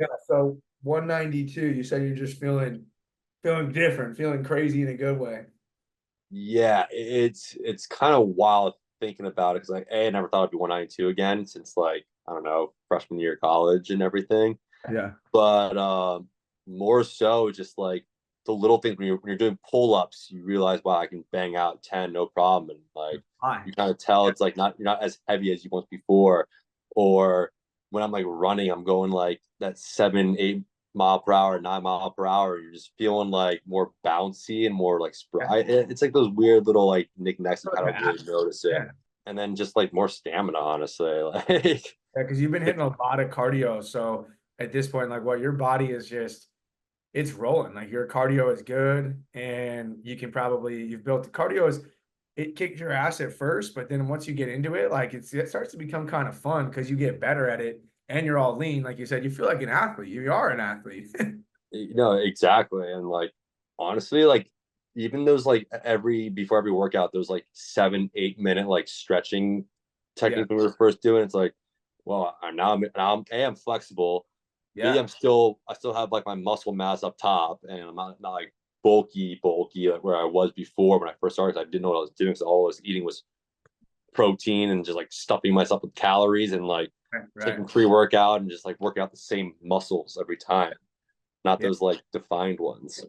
Yeah, so 192, you said you're just feeling different, feeling crazy in a good way. Yeah, it's kind of wild thinking about it because like A, I never thought I'd be 192 again since like I don't know freshman year of college and everything. Yeah. But more so just like the little things when you're doing pull-ups, you realize wow I can bang out 10 no problem, and like Hi. you kind of tell it's like not you're not as heavy as you once before, or when I'm like running, I'm going like that 7 8 mile per hour, 9 mile per hour. You're just feeling like more bouncy and more like Yeah. spry. It's like those weird little like knickknacks you kind of Yeah. really notice it, Yeah. and then just like more stamina, honestly. Like Yeah, because you've been hitting a lot of cardio. So at this point, like what your body is just it's rolling. Like your cardio is good, and you can probably you've built the cardio is it kicks your ass at first, but then once you get into it, like it starts to become kind of fun because you get better at it and you're all lean. Like you said, you feel like an athlete. You are an athlete. exactly. And like honestly, like even those like every before every workout, those like 7 8 minute like stretching Yeah. technique we were first doing. It's like, well, now I'm A, I'm flexible. B, Yeah. I still have like my muscle mass up top, and I'm not like bulky like where I was before when I first started. I didn't know what I was doing, so all I was eating was protein and just like stuffing myself with calories and like Right. Right. taking pre-workout and just like working out the same muscles every time, not Yeah. those like defined ones.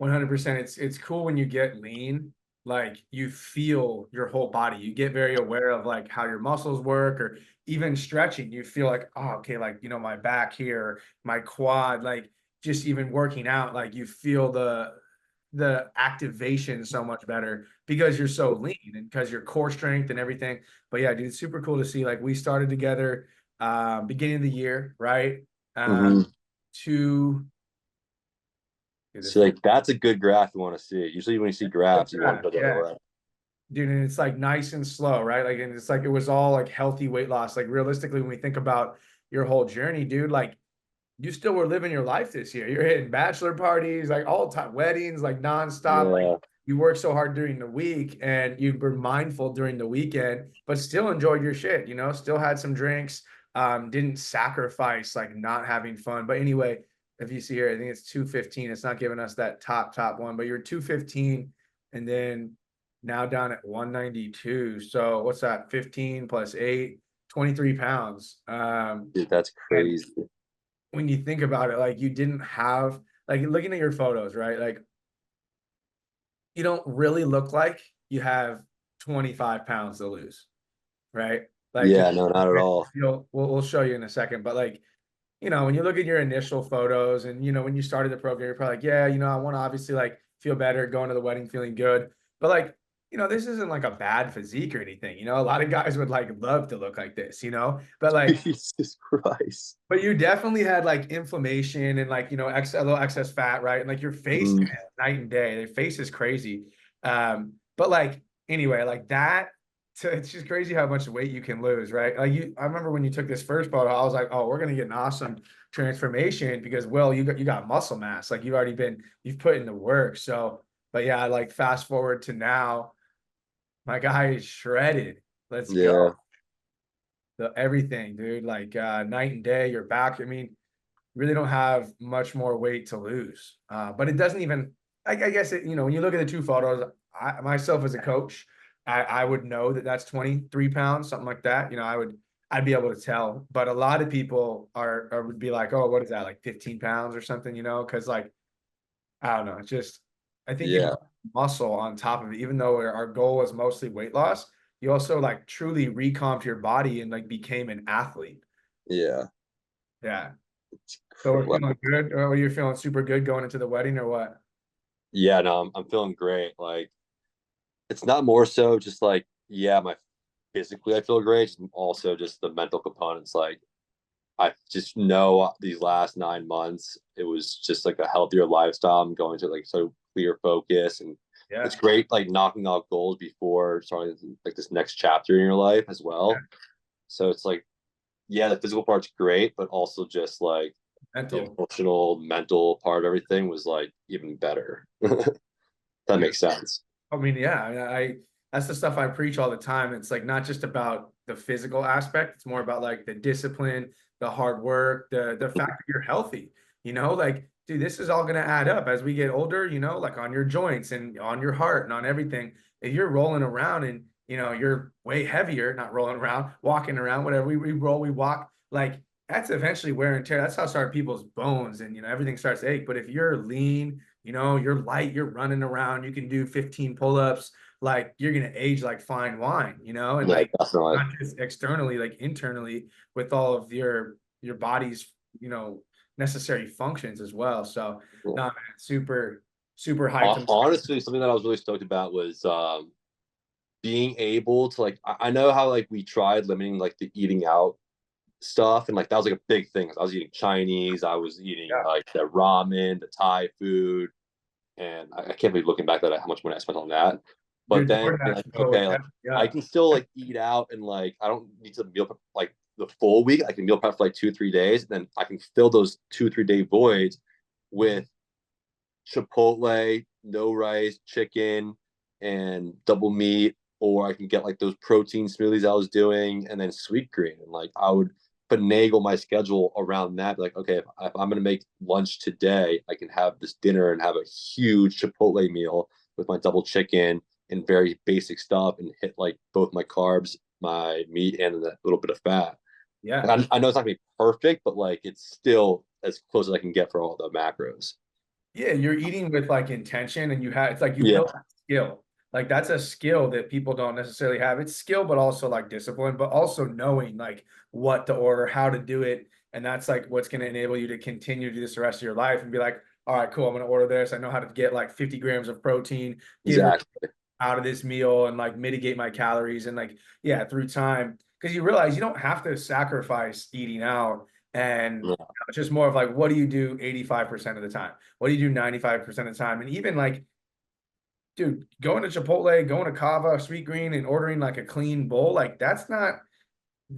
100%. It's cool when you get lean, like you feel your whole body. You get very aware of like how your muscles work or even stretching. You feel like, oh, okay, like my back here, my quad, like just even working out, like you feel the activation so much better because you're so lean and because your core strength and everything. But yeah, dude, it's super cool to see. Like we started together beginning of the year, right? Um, Mm-hmm. to So this like that's a good graph you want to see. Usually when you see graphs, you want to go the other yeah. way. Dude, and it's like nice and slow, right? Like, and it's like it was all like healthy weight loss. Like, realistically, when we think about your whole journey, dude, like you still were living your life this year. You're hitting bachelor parties, like all time weddings, like nonstop. Like Yeah, you worked so hard during the week and you were mindful during the weekend, but still enjoyed your shit, still had some drinks, didn't sacrifice like not having fun. But anyway, if you see here, I think it's 215. It's not giving us that top one, but you're 215 and then now down at 192. So what's that? 15 plus 8, 23 pounds. dude, that's And crazy. when you think about it, like you didn't have like looking at your photos, right? Like you don't really look like you have 25 pounds to lose, right? Like just Yeah, no, not at all. we'll show you in a second, but like when you look at your initial photos and when you started the program, you're probably like, yeah, I want to obviously like feel better, going to the wedding feeling good. But like, this isn't like a bad physique or anything. A lot of guys would like love to look like this, but like Jesus Christ. but you definitely had like inflammation and like a little excess fat, right? And like your face, Mm, man, night and day. Your face is crazy. But like anyway, like that. So it's just crazy how much weight you can lose, right? Like I remember when you took this first photo, I was like, oh, we're gonna get an awesome transformation because, well, you got muscle mass, like you've put in the work. So, but yeah, like fast forward to now, my guy is shredded. Let's go. yeah, Everything, dude. Like night and day. You're back. I mean, really don't have much more weight to lose. But it doesn't even, I guess, when you look at the two photos, myself as a coach, I would know that that's 23 pounds, something like that. I'd be able to tell. But a lot of people would be like, oh, what is that, like 15 pounds or something, because like, I don't know. It's just, I think you yeah, put muscle on top of it, even though our goal was mostly weight loss. You also like truly recomped your body and like became an athlete. yeah. Yeah. So we're Well, feeling good. Or you're feeling super good going into the wedding or what? yeah, no, I'm feeling great. Like it's not more so just like, yeah, my physically I feel great, just also just the mental components. Like I just know these last 9 months, it was just like a healthier lifestyle. I'm going to like so clear focus, and it's Yeah. great like knocking out goals before starting like this next chapter in your life as Yeah. well. So it's like, yeah, the physical part's great, but also just like the Mental. emotional, mental part of everything was like even better. That Dude. makes sense. I mean, yeah, that's the stuff I preach all the time. It's like not just about the physical aspect, it's more about like the discipline, the hard work, the fact that you're healthy, like, dude, this is all going to add up as we get older, like on your joints and on your heart and on everything. If you're rolling around and, you're way heavier, not rolling around, walking around, whatever we roll, we walk, like that's eventually wear and tear. That's how start people's bones and, everything starts to ache. But if you're lean, you're light, you're running around, you can do 15 pull-ups, like you're going to age like fine wine, and Yeah, like definitely. not just externally, like internally with all of your body's, necessary functions as well. So no, man, super, super hyped. Honestly, something that I was really stoked about was being able to like I know how like we tried limiting like the eating out stuff and like that was like a big thing. I was eating Chinese, I was eating Yeah. like the ramen, the Thai food, and I can't believe looking back at how much money I spent on that. But Dude, then DoorDash, like bro, okay, like I yeah. can still like eat out and like I don't need to meal prep like the full week. I can meal prep for like 2 3 days, and then I can fill those 2 3 day voids with Chipotle, no rice, chicken, and double meat, or I can get like those protein smoothies I was doing, and then sweet green. And like I would finagle my schedule around that. Like, okay, if I'm gonna make lunch today, I can have this dinner and have a huge Chipotle meal with my double chicken and very basic stuff, and hit like both my carbs, my meat, and a little bit of fat. Yeah. I know it's not gonna be perfect, but like it's still as close as I can get for all the macros. Yeah, you're eating with like intention and it's like you Yeah, built a skill. Like that's a skill that people don't necessarily have. It's skill, but also like discipline, but also knowing like what to order, how to do it. And that's like what's going to enable you to continue to do this the rest of your life and be like, all right, cool, I'm going to order this. I know how to get like 50 grams of protein, get her exactly. out of this meal and like mitigate my calories and like, yeah, through time. Because you realize you don't have to sacrifice eating out and Yeah. it's just more of like, what do you do 85% of the time? What do you do 95% of the time? And even like, dude, going to Chipotle, going to Cava, Sweet Green, and ordering like a clean bowl, like that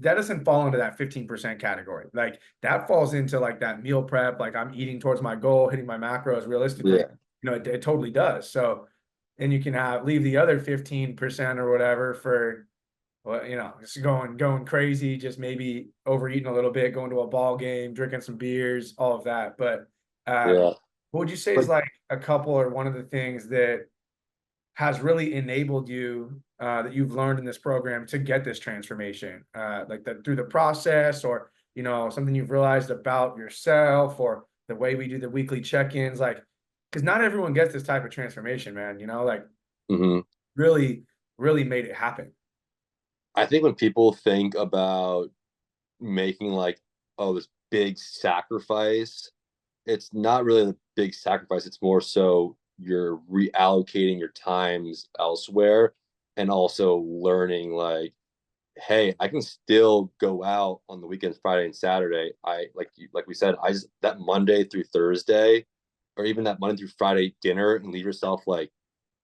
doesn't fall into that 15% category. Like that falls into like that meal prep, like I'm eating towards my goal, hitting my macros realistically. Yeah. It totally does. So then you can leave the other 15% or whatever for well, just going crazy, just maybe overeating a little bit, going to a ball game, drinking some beers, all of that. But Yeah. what would you say is But like a couple or one of the things that has really enabled you that you've learned in this program to get this transformation, like that through the process, or something you've realized about yourself, or the way we do the weekly check-ins, like because not everyone gets this type of transformation, man. Like mhm. really, really made it happen. I think when people think about making like, oh, this big sacrifice, it's not really a big sacrifice. It's more so you're reallocating your times elsewhere and also learning like, hey, I can still go out on the weekends, Friday and Saturday. Like we said, I just that Monday through Thursday, or even that Monday through Friday dinner, and leave yourself like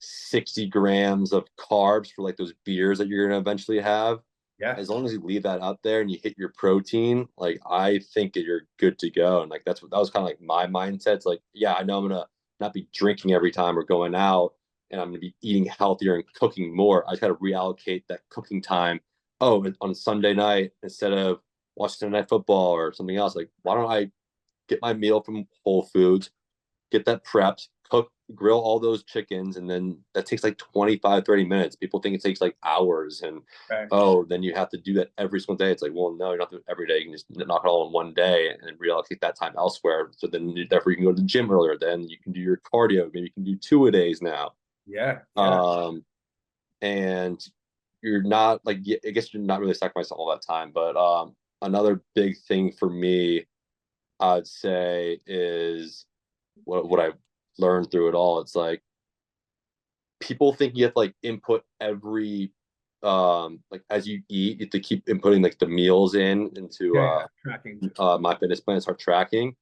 60 grams of carbs for like those beers that you're gonna eventually have. Yeah. As long as you leave that out there and you hit your protein, like I think that you're good to go. And like that was kind of like my mindset. It's like, yeah, I know I'm gonna not be drinking every time we're going out, and I'm gonna be eating healthier and cooking more. I just gotta reallocate that cooking time. Oh, on Sunday night, instead of watching Sunday Night Football or something else, like why don't I get my meal from Whole Foods, get that prepped, cook, grill all those chickens, and then that takes like 25, 30 minutes. People think it takes like hours, and Right. oh, then you have to do that every single day. It's like, well, no, you don't have to do it every day. You can just knock it all in one day and reallocate that time elsewhere. So then, therefore, you can go to the gym earlier. Then you can do your cardio. Maybe you can do 2 a days now. Yeah. Yeah. Um, and you're not like, I guess you're not really sacrificing all that time. But another big thing for me, I'd say, is what I've learned through it all. It's like people think you have to like input every like as you eat, you have to keep inputting like the meals into Yeah. Yeah. Tracking. my fitness plan, start tracking.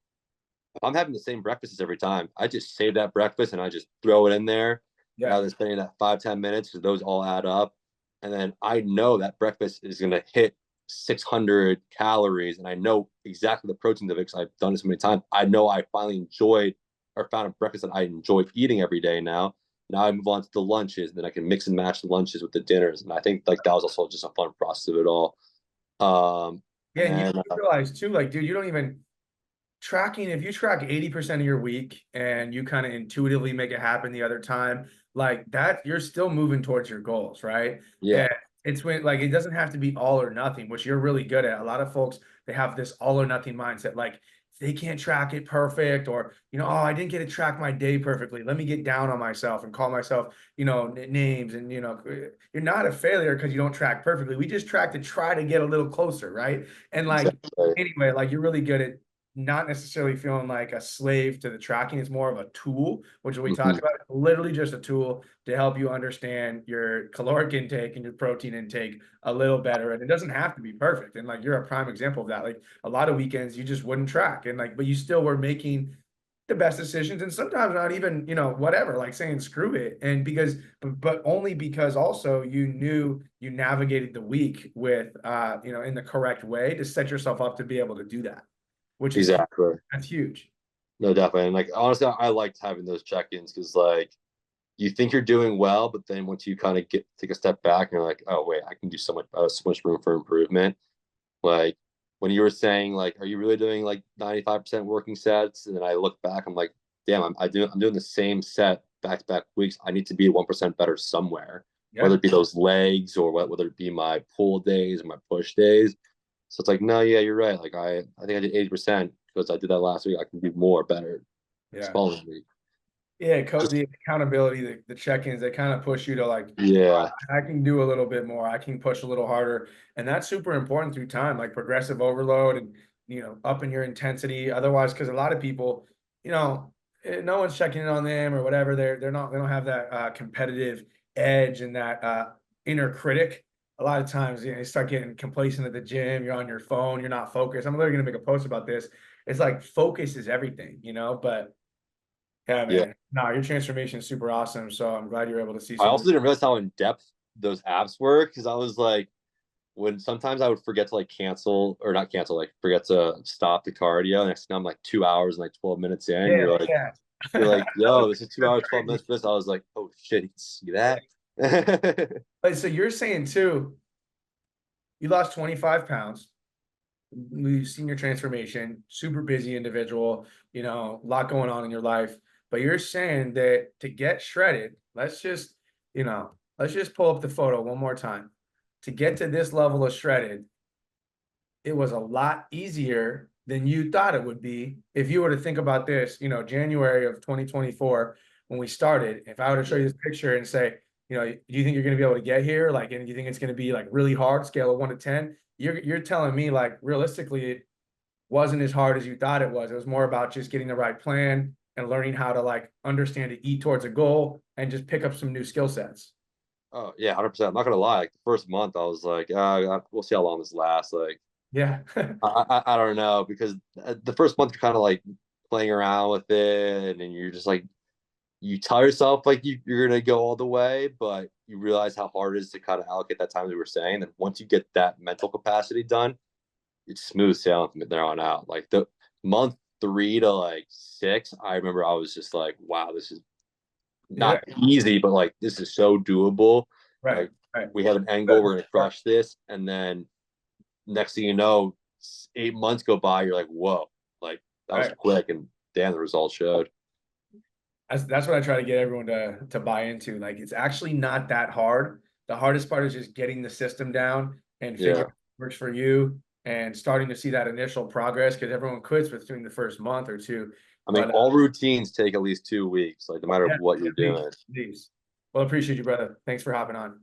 If I'm having the same breakfast every time, I just save that breakfast and I just throw it in there Yeah. rather than spending that 5 10 minutes because those all add up. And then I know that breakfast is gonna hit 600 calories, and I know exactly the proteins of it because I've done it so many times. I know I finally enjoyed or found a breakfast that I enjoy eating every day now. Now I move on to the lunches, and then I can mix and match the lunches with the dinners. And I think like that was also just a fun process of it all. Yeah, and you And realize too, like, dude, you don't even tracking, if you track 80% of your week and you kind of intuitively make it happen the other time, like that, you're still moving towards your goals, right? yeah, And it's when like it doesn't have to be all or nothing, which you're really good at. A lot of folks, they have this all or nothing mindset, like they can't track it perfect, or oh, I didn't get to track my day perfectly. Let me get down on myself and call myself, names, and you're not a failure because you don't track perfectly. We just track to try to get a little closer, right? And like exactly. anyway, like you're really good at not necessarily feeling like a slave to the tracking. It's more of a tool, which we talked Mhm. about. Literally just a tool to help you understand your caloric intake and your protein intake a little better. And it doesn't have to be perfect. And like you're a prime example of that. Like a lot of weekends you just wouldn't track, and like, but you still were making the best decisions, and sometimes not even, whatever, like saying screw it. And because but only because also you knew you navigated the week with in the correct way to set yourself up to be able to do that, which is huge. Exactly. That's huge. No, definitely. And like honestly, I liked having those check-ins because like you think you're doing well, but then once you kind of get take a step back and you're like, oh wait, I can do so much, so much room for improvement. Like when you were saying like, are you really doing like 95% working sets? And then I look back, I'm like, damn, I'm doing the same set back to back weeks. I need to be 1% better somewhere, whether Yeah. it be those legs or whether it be my pull days or my push days. So it's like, no, yeah, you're right. Like I think I did 80% because I did that last week. I can do more better this Yeah. following week. Yeah. Just The accountability, the check-ins, they kind of push you to like, yeah, I can do a little bit more. I can push a little harder. And that's super important through time, like progressive overload and, upping your intensity. Otherwise, because a lot of people, no one's checking in on them or whatever. They don't have that competitive edge and that inner critic. A lot of times, you start getting complacent at the gym. You're on your phone. You're not focused. I'm literally going to make a post about this. It's like focus is everything, but yeah, yeah. man. No, your transformation is super awesome. So I'm glad you're able to see I some of also didn't realize how in depth those apps were because I was like, when sometimes I would forget to like cancel or not cancel, like forget to stop the cardio. Next thing I'm like 2 hours and like 12 minutes in. yeah, yeah. You're like, yo, this is two That's hours, 12 crazy. minutes for this. I was like, oh shit, you see that? But so you're saying too, you lost 25 pounds. We've seen your transformation, super busy individual, a lot going on in your life. But you're saying that to get shredded, let's just pull up the photo one more time. To get to this level of shredded, it was a lot easier than you thought it would be. If you were to think about this, January of 2024, when we started, if I were to show you this picture and say, do you think you're going to be able to get here? Like, and do you think it's going to be like really hard, scale of 1 to 10? You're telling me like realistically, it wasn't as hard as you thought it was. It was more about just getting the right plan and learning how to like understand to eat towards a goal and just pick up some new skill sets. Oh yeah, 100%. I'm not gonna lie. Like the first month, I was like, we'll see how long this lasts. Like, Yeah. I don't know because the first month you're kind of like playing around with it, and you're just like, you tell yourself like you're gonna go all the way, but you realize how hard it is to kind of allocate that time. As we were saying, and once you get that mental capacity done, it's smooth sailing from there on out. Like the month 3 to like 6, I remember I was just like, wow, this is Yeah. not easy, but like this is so doable. Right. Like Right. we have an end goal, we're gonna crush this, and then next thing you know, 8 months go by, you're like, whoa, like that was Right. quick, and damn, the results showed. That's what I try to get everyone to buy into. Like it's actually not that hard. The hardest part is just getting the system down and figuring Yeah, out what works for you and starting to see that initial progress, because everyone quits within the first month or two. I mean, But all routines take at least 2 weeks, like no matter yeah, what you're please, doing. please. Well, appreciate you, brother. Thanks for hopping on.